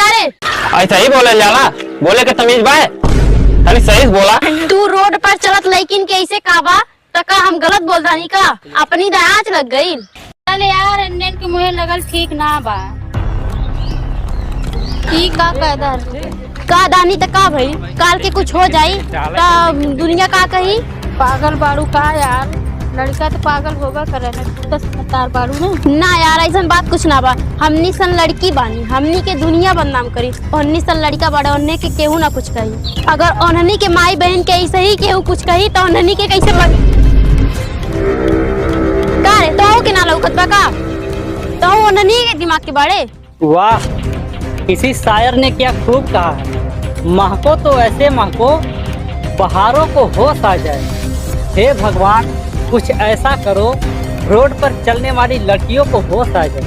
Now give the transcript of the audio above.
का रे? ऐसा ही बोले जाला, बोले के तमीज बा, खाली सही से बोला। तू रोड पर चलत लड़किन के ऐसे काबा तो का हम गलत बोल रही का? अपनी दांच लग गई। चल यार, इंडियन के मुहे लगल ठीक ना बा। ठीक का कायदा का दानी तो का भाई, काल के कुछ हो जाई तो दुनिया का कही? पागल बाड़ू का यार, लड़का तो पागल होगा करे ना, तो समझदार बाड़ू ना यार, ऐसा बात कुछ ना बा। हमनी सन लड़की बानी, हमनी के दुनिया बदनाम करी। ओहनी सन लड़का बड़ा, ओहने के केहू ना कुछ कही। अगर ओहनी के माई बहन के ऐसे ही केहू कुछ कही तो ओहनी के कैसे का रे? तो के ना लौकत बा का? तो ओहनी के दिमाग के बाड़े। वाह, किसी शायर ने क्या खूब कहा है, महको तो ऐसे महको बहारों को होश आ जाए। हे भगवान, कुछ ऐसा करो रोड पर चलने वाली लड़कियों को होश आ जाए।